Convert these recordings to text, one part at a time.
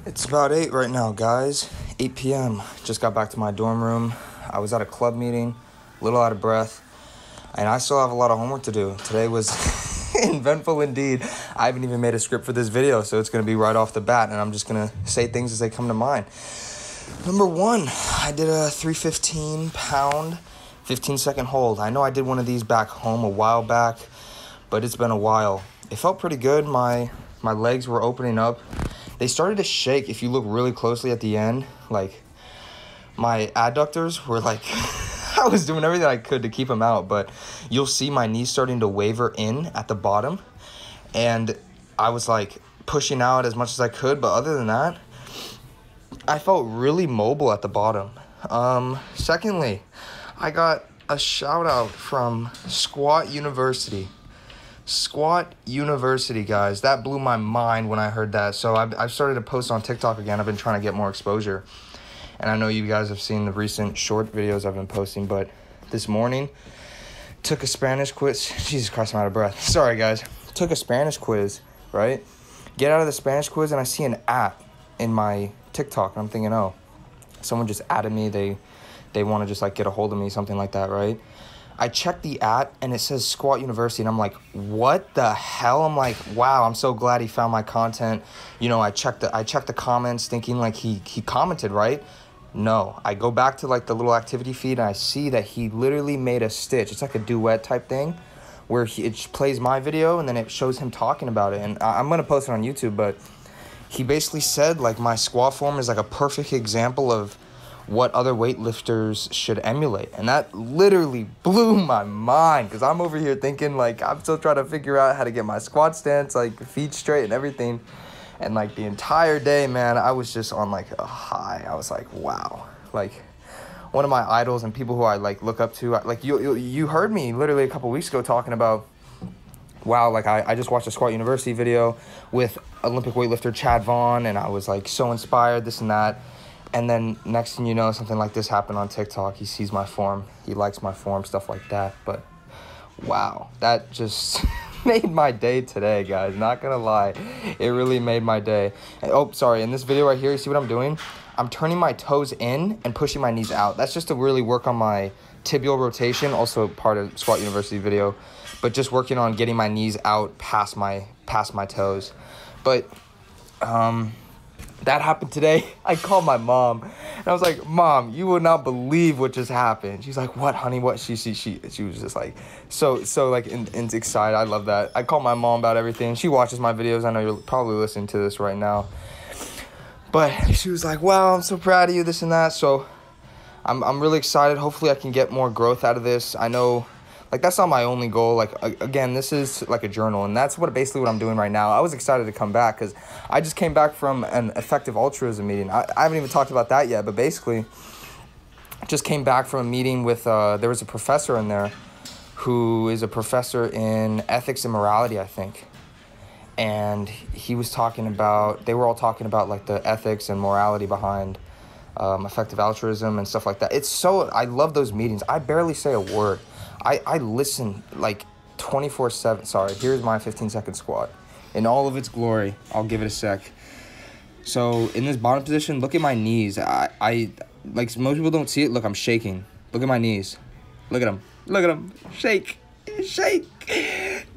It's about 8 right now, guys. 8 p.m. Just got back to my dorm room. I was at a club meeting, a little out of breath, and I still have a lot of homework to do. Today was eventful indeed. I haven't even made a script for this video, so it's going to be right off the bat, and I'm just going to say things as they come to mind. Number one, I did a 315 pound, 15-second hold. I know I did one of these back home a while back, but it's been a while. It felt pretty good. My legs were opening up. They started to shake. If you look really closely at the end, like my adductors were like, I was doing everything I could to keep them out, but you'll see my knees starting to waver in at the bottom, and I was like pushing out as much as I could, but other than that, I felt really mobile at the bottom. Secondly, I got a shout out from Squat University. Squat University, guys. That blew my mind when I heard that. So I've started to post on TikTok again. I've been trying to get more exposure. And I know you guys have seen the recent short videos I've been posting, but this morning, took a Spanish quiz. Jesus Christ, I'm out of breath. Sorry, guys. Took a Spanish quiz, right? Get out of the Spanish quiz, and I see an at in my TikTok, and I'm thinking, oh, someone just added me. They want to just, like, get a hold of me, something like that, right? I checked the at, and it says Squat University, and I'm like, what the hell? I'm like, wow, I'm so glad he found my content. You know, I checked the comments thinking, like, he commented, right? No. I go back to, like, the little activity feed, and I see that he literally made a stitch. It's like a duet type thing where it plays my video, and then it shows him talking about it. And I'm going to post it on YouTube, but he basically said, like, my squat form is, like, a perfect example of what other weightlifters should emulate. And that literally blew my mind, because I'm over here thinking, like, I'm still trying to figure out how to get my squat stance, like, feet straight and everything. And, like, the entire day, man, I was just on, like, a high. I was like, wow. Like, one of my idols and people who I, like, look up to, like, you heard me literally a couple weeks ago talking about, wow, like, I just watched a Squat University video with Olympic weightlifter Chad Vaughn, and I was, like, so inspired, this and that. And then next thing you know, something like this happened on TikTok. He sees my form. He likes my form, stuff like that. But wow, that just made my day today, guys. Not going to lie. It really made my day. And, oh, sorry. In this video right here, you see what I'm doing? I'm turning my toes in and pushing my knees out. That's just to really work on my tibial rotation, also part of Squat University video. But just working on getting my knees out past my toes. But that happened today. I called my mom, and I was like, Mom, you will not believe what just happened. She's like, what, honey? What? She was just like, so like, excited. I love that. I called my mom about everything. She watches my videos. I know you're probably listening to this right now. But she was like, wow, I'm so proud of you, this and that. So I'm really excited. Hopefully I can get more growth out of this. I know, like, that's not my only goal. Like, again, this is like a journal, and that's basically what I'm doing right now. I was excited to come back because I just came back from an effective altruism meeting. I haven't even talked about that yet, but basically just came back from a meeting with, there was a professor in there who is a professor in ethics and morality, I think. And he was talking about, they were all talking about, like, the ethics and morality behind effective altruism and stuff like that. I love those meetings. I barely say a word. I listen, like, 24/7. Sorry, here's my 15-second squat. In all of its glory, I'll give it a sec. So, in this bottom position, look at my knees. I like, most people don't see it. Look, I'm shaking. Look at my knees. Look at them. Look at them. Shake. Shake.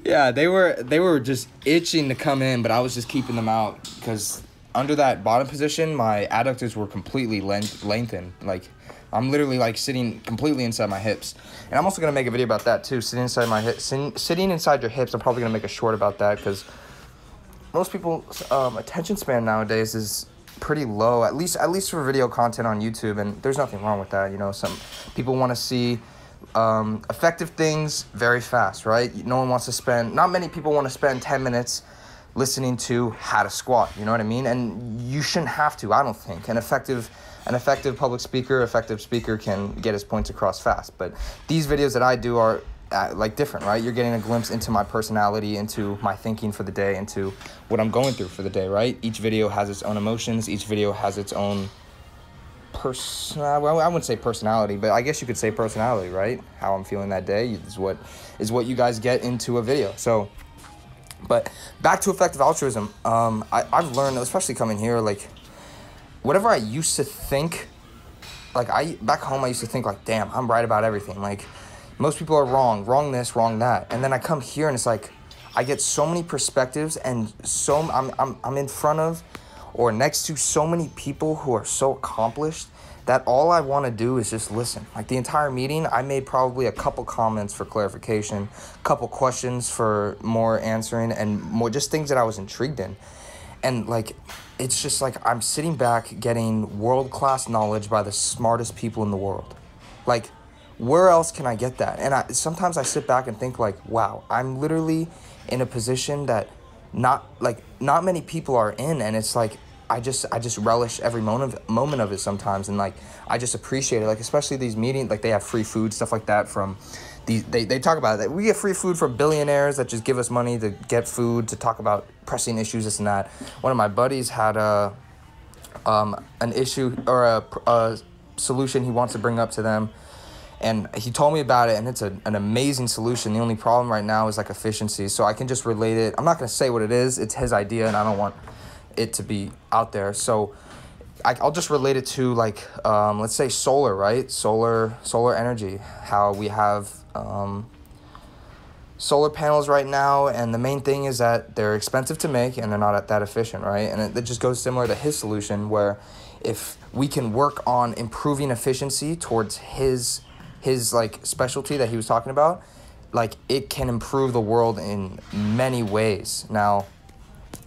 Yeah, they were just itching to come in, but I was just keeping them out because under that bottom position, my adductors were completely lengthened. Like, I'm literally, like, sitting completely inside my hips. And I'm also going to make a video about that, too. Sitting inside my hips. Sitting inside your hips, I'm probably going to make a short about that because most people's attention span nowadays is pretty low, at least for video content on YouTube. And there's nothing wrong with that. You know, some people want to see effective things very fast, right? No one wants to spend, not many people want to spend 10 minutes listening to how to squat. You know what I mean? And you shouldn't have to, I don't think. An effective public speaker, effective speaker can get his points across fast. But these videos that I do are like different, right? You're getting a glimpse into my personality, into my thinking for the day, into what I'm going through for the day, right? Each video has its own emotions. Each video has its own well, I wouldn't say personality, but I guess you could say personality, right? How I'm feeling that day is what you guys get into a video. So, but back to effective altruism. I've learned, especially coming here, like, whatever I used to think, like back home I used to think like, damn, I'm right about everything. Like most people are wrong this, wrong that. And then I come here and it's like I get so many perspectives and I'm in front of or next to so many people who are so accomplished that all I want to do is just listen. Like the entire meeting, I made probably a couple comments for clarification, a couple questions for more answering, and more just things that I was intrigued in. And like, it's just like I'm sitting back getting world-class knowledge by the smartest people in the world. Like, where else can I get that? And sometimes I sit back and think like, wow, I'm literally in a position that not many people are in, and it's like I just relish every moment of it sometimes, and like I just appreciate it. Like especially these meetings, like they have free food, stuff like that from these. They talk about it, that we get free food from billionaires that just give us money to get food to talk about pressing issues, this and that. One of my buddies had an issue or a solution he wants to bring up to them. And he told me about it, and it's an amazing solution. The only problem right now is like efficiency. So I can just relate it. I'm not going to say what it is. It's his idea, and I don't want it to be out there. So I'll just relate it to like, let's say solar, right? Solar energy. How we have solar panels right now, and the main thing is that they're expensive to make, and they're not that efficient, right? And it just goes similar to his solution, where if we can work on improving efficiency towards his like specialty that he was talking about, like it can improve the world in many ways. Now,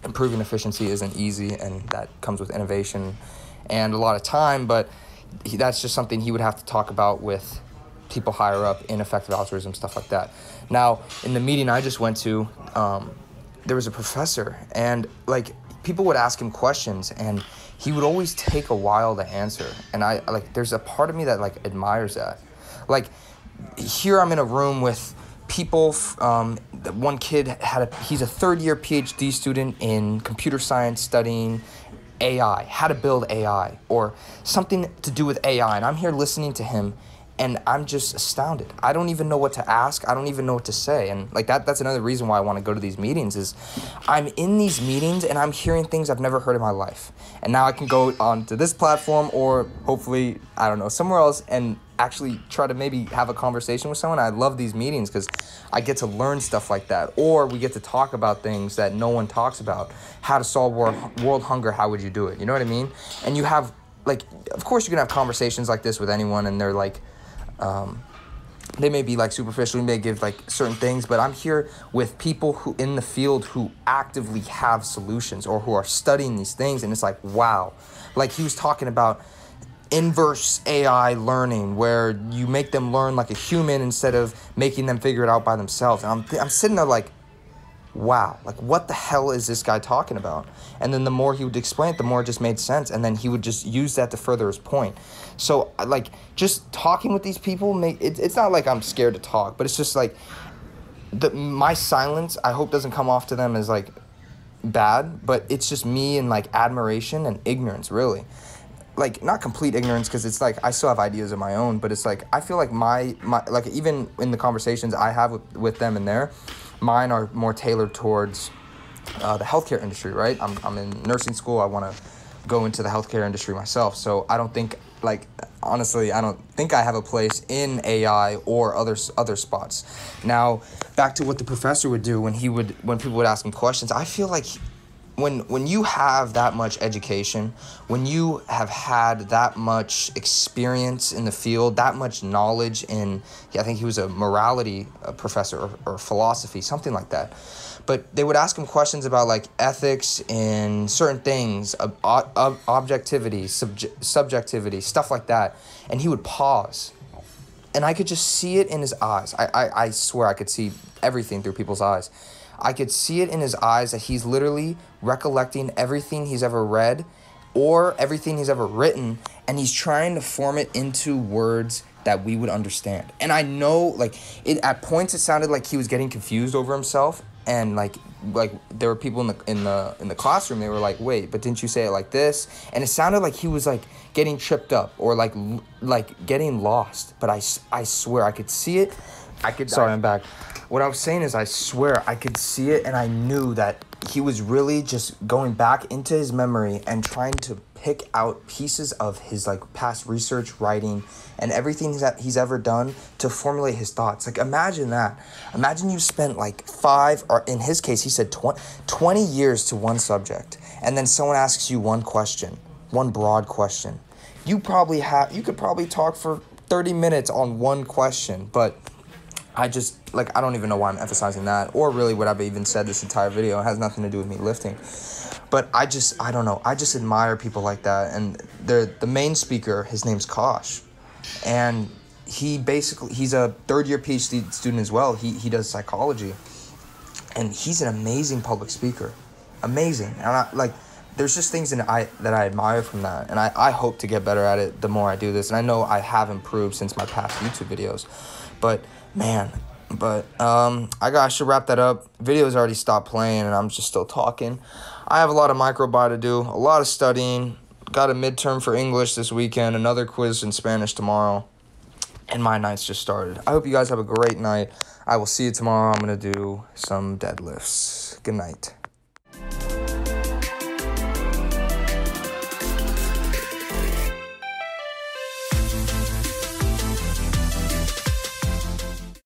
improving efficiency isn't easy, and that comes with innovation and a lot of time, but that's just something he would have to talk about with people higher up in effective altruism, stuff like that. Now, in the meeting I just went to, there was a professor, and like people would ask him questions, and he would always take a while to answer. And I like, there's a part of me that like admires that. Like here I'm in a room with people, one kid he's a third-year PhD student in computer science studying AI, how to build AI, or something to do with AI, and I'm here listening to him, and I'm just astounded. I don't even know what to ask. I don't even know what to say. And like that's another reason why I want to go to these meetings, is I'm in these meetings and I'm hearing things I've never heard in my life. And now I can go on to this platform, or hopefully, I don't know, somewhere else, and actually try to maybe have a conversation with someone. I love these meetings because I get to learn stuff like that. Or we get to talk about things that no one talks about. How to solve world hunger, how would you do it? You know what I mean? And you have, like, of course you can have conversations like this with anyone, and they're like, they may be like superficial, you may give like certain things, but I'm here with people who in the field who actively have solutions or who are studying these things, and it's like, wow. Like he was talking about inverse AI learning, where you make them learn like a human instead of making them figure it out by themselves. And I'm sitting there like, wow, like what the hell is this guy talking about? And then the more he would explain it, the more it just made sense, and then he would just use that to further his point. So like just talking with these people, it's not like I'm scared to talk, but it's just like my silence, I hope doesn't come off to them as like bad, but it's just me and like admiration and ignorance, really. Like not complete ignorance, because it's like I still have ideas of my own, but it's like I feel like my like even in the conversations I have with them in there, mine are more tailored towards the healthcare industry, right? I'm in nursing school. I want to go into the healthcare industry myself. So I don't think, like, honestly, I don't think I have a place in AI or other spots. Now, back to what the professor would do when people would ask him questions. I feel like when you have that much education, when you have had that much experience in the field, that much knowledge in, I think he was a morality professor or philosophy, something like that. But they would ask him questions about like ethics in certain things, objectivity, subjectivity, stuff like that. And he would pause. And I could just see it in his eyes. I swear I could see everything through people's eyes. I could see it in his eyes that he's literally recollecting everything he's ever read or everything he's ever written, and he's trying to form it into words that we would understand. And I know, like, at points it sounded like he was getting confused over himself, and like there were people in the classroom. They were like, "Wait, but didn't you say it like this?" And it sounded like he was like getting tripped up or like getting lost. But I swear I could see it. Sorry, I'm back. What I was saying is, I swear I could see it, and I knew that he was really just going back into his memory and trying to pick out pieces of his like past research, writing, and everything that he's ever done to formulate his thoughts. Like, imagine that. Imagine you spent like 5, or in his case, he said 20 years to one subject, and then someone asks you one question, one broad question. You could probably talk for 30 minutes on one question, but I don't even know why I'm emphasizing that, or really what I've even said this entire video. It has nothing to do with me lifting. But I don't know. I just admire people like that. And the main speaker, his name's Kosh. And he's a third-year PhD student as well. He does psychology. And he's an amazing public speaker. Amazing. And there's just things that I admire from that. And I hope to get better at it the more I do this. And I know I have improved since my past YouTube videos. But man, I should wrap that up. Video's already stopped playing and I'm just still talking. I have a lot of microbi to do, a lot of studying. Got a midterm for English this weekend, another quiz in Spanish tomorrow, and my night's just started. I hope you guys have a great night. I will see you tomorrow. I'm going to do some deadlifts. Good night.